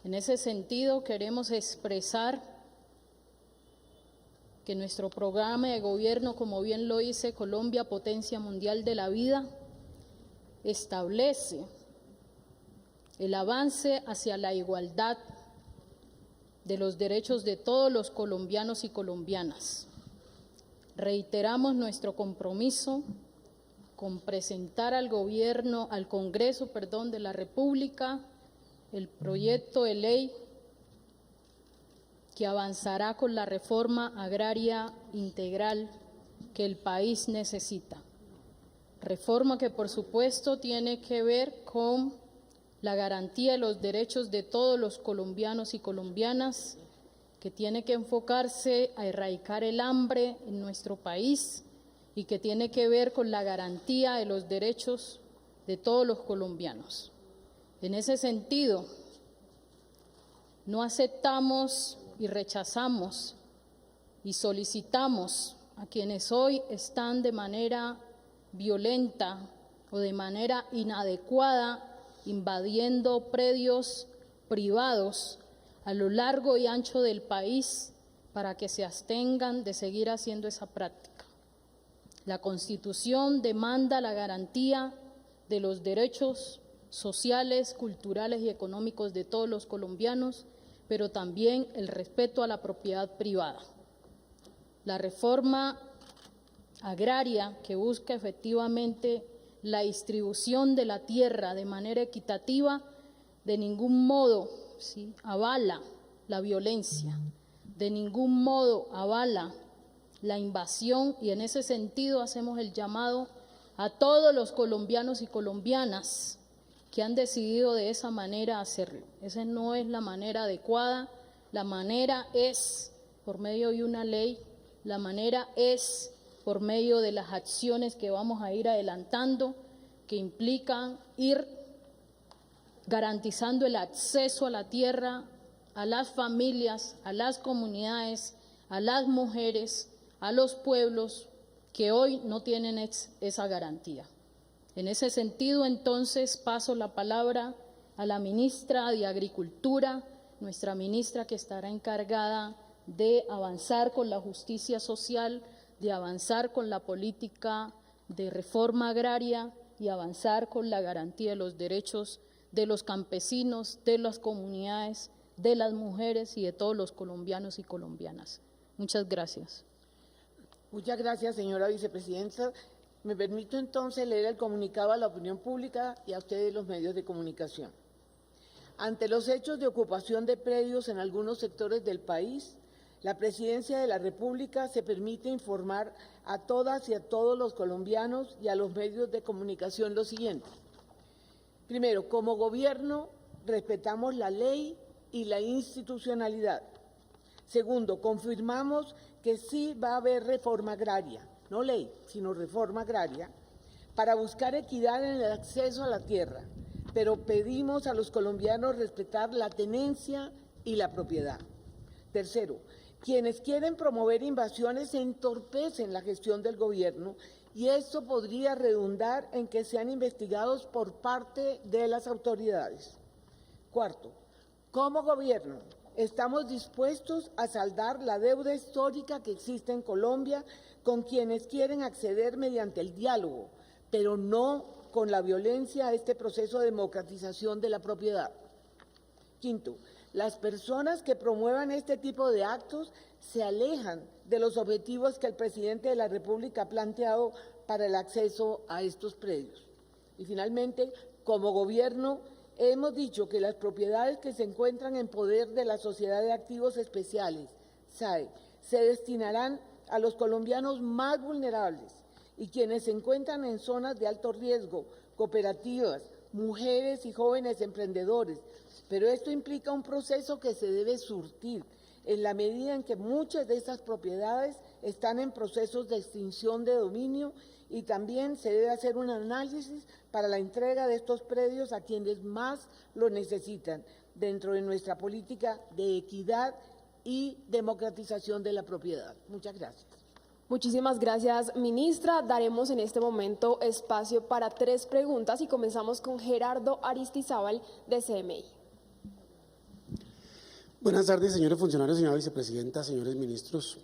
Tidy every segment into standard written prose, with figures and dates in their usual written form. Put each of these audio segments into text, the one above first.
En ese sentido, queremos expresar que nuestro programa de gobierno, como bien lo dice Colombia, Potencia Mundial de la Vida, establece el avance hacia la igualdad de los derechos de todos los colombianos y colombianas. Reiteramos nuestro compromiso con presentar al Congreso de la República el proyecto de ley que avanzará con la reforma agraria integral que el país necesita. Reforma que, por supuesto, tiene que ver con la garantía de los derechos de todos los colombianos y colombianas, que tiene que enfocarse a erradicar el hambre en nuestro país y que tiene que ver con la garantía de los derechos de todos los colombianos. En ese sentido, no aceptamos y rechazamos y solicitamos a quienes hoy están de manera violenta o de manera inadecuada invadiendo predios privados a lo largo y ancho del país para que se abstengan de seguir haciendo esa práctica. La Constitución demanda la garantía de los derechos sociales, culturales y económicos de todos los colombianos, pero también el respeto a la propiedad privada. La reforma agraria, que busca efectivamente la distribución de la tierra de manera equitativa, de ningún modo avala la violencia, de ningún modo avala la invasión, y en ese sentido hacemos el llamado a todos los colombianos y colombianas que han decidido de esa manera hacerlo. Esa no es la manera adecuada, la manera es por medio de una ley, la manera es por medio de las acciones que vamos a ir adelantando, que implican ir garantizando el acceso a la tierra a las familias, a las comunidades, a las mujeres, a los pueblos que hoy no tienen esa garantía. En ese sentido, entonces, paso la palabra a la ministra de Agricultura, nuestra ministra que estará encargada de avanzar con la justicia social, de avanzar con la política de reforma agraria y avanzar con la garantía de los derechos de los campesinos, de las comunidades, de las mujeres y de todos los colombianos y colombianas. Muchas gracias. Muchas gracias, señora vicepresidenta. Me permito entonces leer el comunicado a la opinión pública y a ustedes los medios de comunicación. Ante los hechos de ocupación de predios en algunos sectores del país, la Presidencia de la República se permite informar a todas y a todos los colombianos y a los medios de comunicación lo siguiente. Primero, como gobierno, respetamos la ley y la institucionalidad. Segundo, confirmamos que sí va a haber reforma agraria, no ley, sino reforma agraria, para buscar equidad en el acceso a la tierra, pero pedimos a los colombianos respetar la tenencia y la propiedad. Tercero, quienes quieren promover invasiones entorpecen la gestión del gobierno y esto podría redundar en que sean investigados por parte de las autoridades. Cuarto, como gobierno, estamos dispuestos a saldar la deuda histórica que existe en Colombia con quienes quieren acceder mediante el diálogo, pero no con la violencia a este proceso de democratización de la propiedad. Quinto, las personas que promuevan este tipo de actos se alejan de los objetivos que el presidente de la República ha planteado para el acceso a estos predios. Y finalmente, como gobierno, hemos dicho que las propiedades que se encuentran en poder de la Sociedad de Activos Especiales, SAE, se destinarán a los colombianos más vulnerables y quienes se encuentran en zonas de alto riesgo, cooperativas, mujeres y jóvenes emprendedores. Pero esto implica un proceso que se debe surtir en la medida en que muchas de estas propiedades están en procesos de extinción de dominio y también se debe hacer un análisis para la entrega de estos predios a quienes más lo necesitan dentro de nuestra política de equidad y democratización de la propiedad. Muchas gracias. Muchísimas gracias, ministra. Daremos en este momento espacio para 3 preguntas y comenzamos con Gerardo Aristizábal de CMI. Buenas tardes, señores funcionarios, señora vicepresidenta, señores ministros.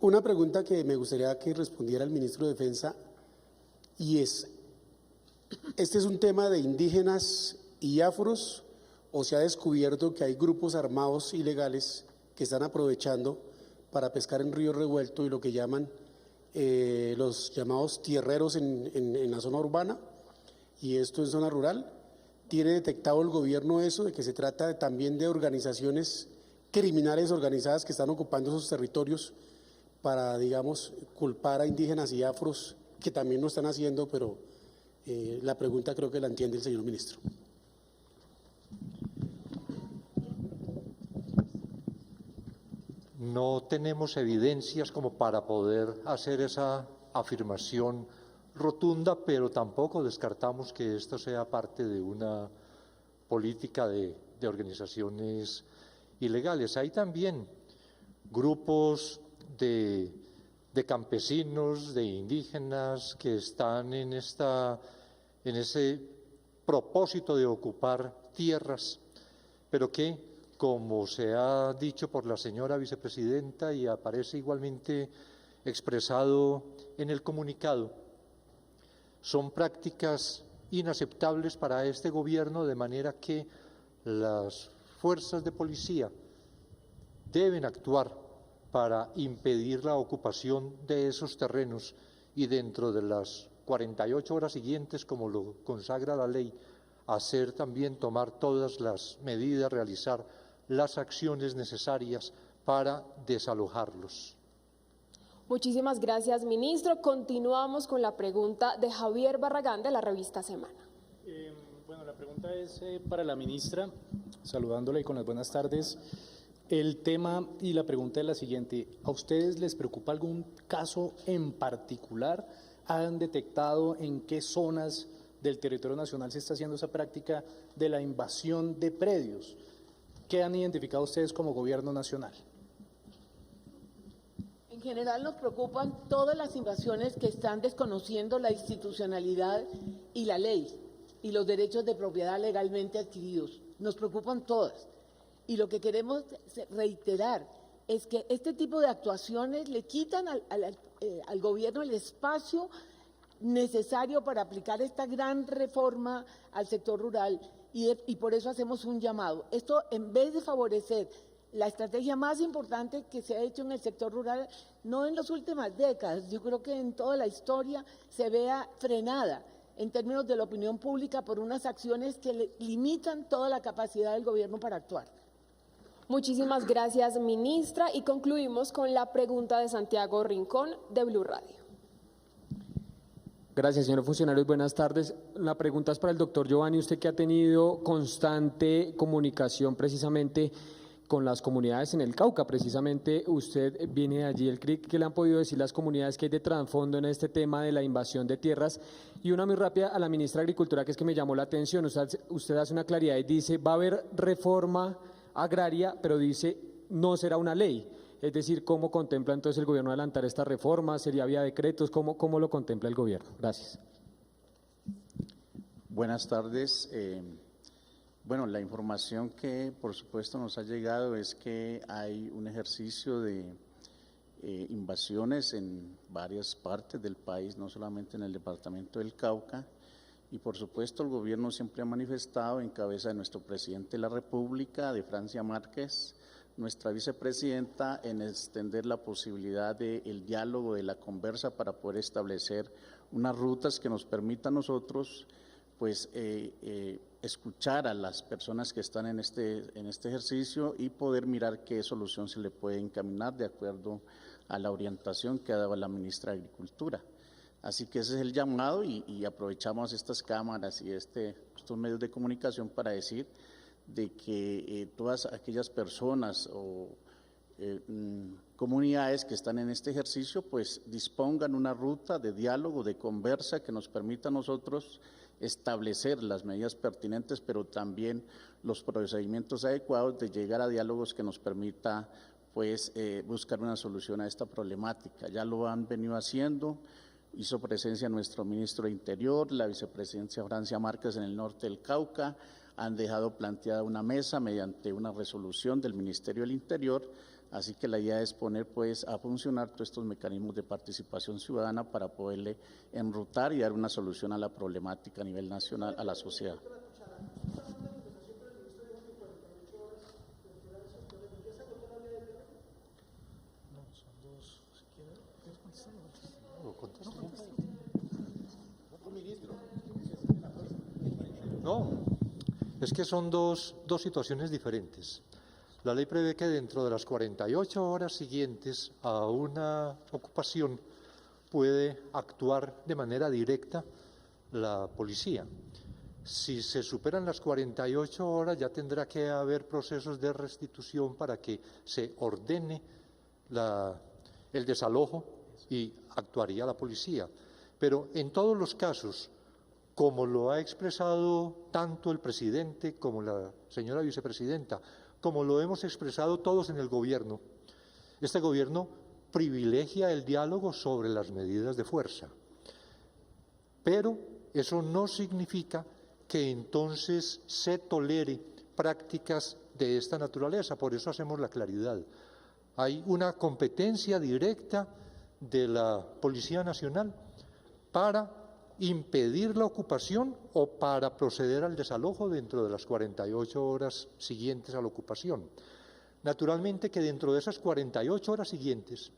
Una pregunta que me gustaría que respondiera el ministro de Defensa, y este es un tema de indígenas y afros, o se ha descubierto que hay grupos armados ilegales que están aprovechando para pescar en río revuelto y lo que llaman los llamados tierreros en la zona urbana, y esto en zona rural. ¿Tiene detectado el gobierno eso, de que se trata también de organizaciones criminales organizadas que están ocupando esos territorios para, digamos, culpar a indígenas y afros, que también lo están haciendo, pero la pregunta creo que la entiende el señor ministro? No tenemos evidencias como para poder hacer esa afirmación rotunda, pero tampoco descartamos que esto sea parte de una política de organizaciones ilegales. Hay también grupos de campesinos, de indígenas que están en ese propósito de ocupar tierras, pero que, como se ha dicho por la señora vicepresidenta y aparece igualmente expresado en el comunicado, son prácticas inaceptables para este gobierno, de manera que las fuerzas de policía deben actuar para impedir la ocupación de esos terrenos y dentro de las 48 horas siguientes, como lo consagra la ley, tomar todas las medidas, realizar las acciones necesarias para desalojarlos. Muchísimas gracias, ministro. Continuamos con la pregunta de Javier Barragán de la revista Semana. Bueno, la pregunta es para la ministra, saludándola y con las buenas tardes. El tema y la pregunta es la siguiente: ¿a ustedes les preocupa algún caso en particular? ¿Han detectado en qué zonas del territorio nacional se está haciendo esa práctica de la invasión de predios? ¿Qué han identificado ustedes como gobierno nacional? En general nos preocupan todas las invasiones que están desconociendo la institucionalidad y la ley y los derechos de propiedad legalmente adquiridos. Nos preocupan todas. Y lo que queremos reiterar es que este tipo de actuaciones le quitan al gobierno el espacio necesario para aplicar esta gran reforma al sector rural y por eso hacemos un llamado. Esto, en vez de favorecer la estrategia más importante que se ha hecho en el sector rural, no en las últimas décadas, yo creo que en toda la historia se vea frenada en términos de la opinión pública por unas acciones que limitan toda la capacidad del gobierno para actuar. Muchísimas gracias, ministra, y concluimos con la pregunta de Santiago Rincón de Blue Radio. Gracias, señores funcionarios. Buenas tardes. La pregunta es para el doctor Giovanni. Usted, que ha tenido constante comunicación precisamente con las comunidades en el Cauca, precisamente usted viene de allí, el CRIC, ¿qué le han podido decir las comunidades que hay de trasfondo en este tema de la invasión de tierras? Y una muy rápida a la ministra de Agricultura, que es que me llamó la atención. Usted hace una claridad y dice, va a haber reforma agraria, pero dice, no será una ley. Es decir, ¿cómo contempla entonces el gobierno adelantar esta reforma? ¿Sería vía decretos? ¿Cómo lo contempla el gobierno? Gracias. Buenas tardes. Bueno, la información que por supuesto nos ha llegado es que hay un ejercicio de invasiones en varias partes del país, no solamente en el departamento del Cauca, y por supuesto el gobierno siempre ha manifestado, en cabeza de nuestro presidente de la República, de Francia Márquez, nuestra vicepresidenta, en extender la posibilidad del diálogo, de la conversa, para poder establecer unas rutas que nos permitan a nosotros pues escuchar a las personas que están en este ejercicio y poder mirar qué solución se le puede encaminar de acuerdo a la orientación que ha dado la ministra de Agricultura. Así que ese es el llamado y aprovechamos estas cámaras y estos medios de comunicación para decir de que todas aquellas personas o comunidades que están en este ejercicio pues dispongan una ruta de diálogo, de conversa que nos permita a nosotros establecer las medidas pertinentes, pero también los procedimientos adecuados de llegar a diálogos que nos permita pues buscar una solución a esta problemática. Ya lo han venido haciendo, hizo presencia nuestro ministro de Interior, la vicepresidencia Francia Márquez en el norte del Cauca, han dejado planteada una mesa mediante una resolución del Ministerio del Interior, así que la idea es poner pues a funcionar todos estos mecanismos de participación ciudadana para poderle enrutar y dar una solución a la problemática a nivel nacional a la sociedad. No, es que son dos situaciones diferentes. La ley prevé que dentro de las 48 horas siguientes a una ocupación puede actuar de manera directa la policía. Si se superan las 48 horas ya tendrá que haber procesos de restitución para que se ordene el desalojo y actuaría la policía. Pero en todos los casos, como lo ha expresado tanto el presidente como la señora vicepresidenta, como lo hemos expresado todos en el gobierno, este gobierno privilegia el diálogo sobre las medidas de fuerza. Pero eso no significa que entonces se tolere prácticas de esta naturaleza, por eso hacemos la claridad. Hay una competencia directa de la Policía Nacional para impedir la ocupación o para proceder al desalojo dentro de las 48 horas siguientes a la ocupación. Naturalmente que dentro de esas 48 horas siguientes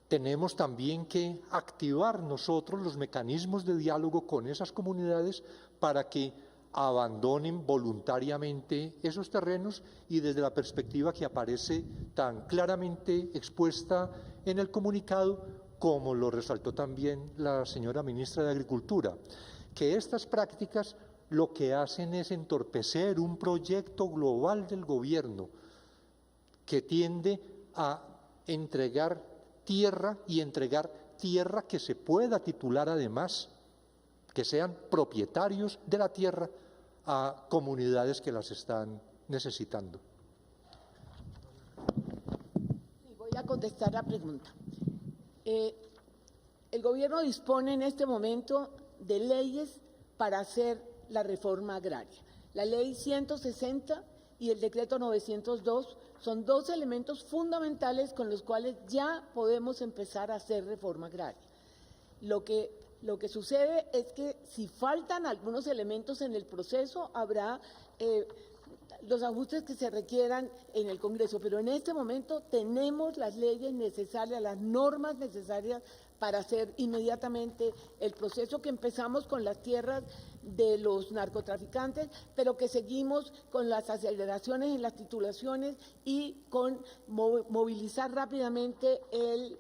tenemos también que activar nosotros los mecanismos de diálogo con esas comunidades para que abandonen voluntariamente esos terrenos y desde la perspectiva que aparece tan claramente expuesta en el comunicado, como lo resaltó también la señora ministra de Agricultura, que estas prácticas lo que hacen es entorpecer un proyecto global del gobierno que tiende a entregar tierra y entregar tierra que se pueda titular además, que sean propietarios de la tierra a comunidades que las están necesitando. Sí, voy a contestar la pregunta. El gobierno dispone en este momento de leyes para hacer la reforma agraria. La ley 160 y el decreto 902 son dos elementos fundamentales con los cuales ya podemos empezar a hacer reforma agraria. Lo que sucede es que si faltan algunos elementos en el proceso, habrá los ajustes que se requieran en el Congreso, pero en este momento tenemos las leyes necesarias, las normas necesarias para hacer inmediatamente el proceso que empezamos con las tierras de los narcotraficantes, pero que seguimos con las aceleraciones en las titulaciones y con movilizar rápidamente el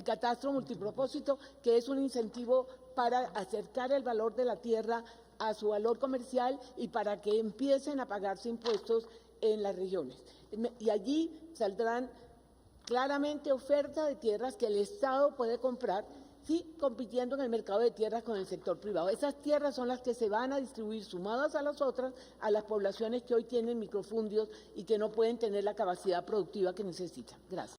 catastro multipropósito, que es un incentivo para acercar el valor de la tierra a su valor comercial y para que empiecen a pagarse impuestos en las regiones. Y allí saldrán claramente ofertas de tierras que el Estado puede comprar, sí, compitiendo en el mercado de tierras con el sector privado. Esas tierras son las que se van a distribuir sumadas a las otras, a las poblaciones que hoy tienen microfundios y que no pueden tener la capacidad productiva que necesitan. Gracias.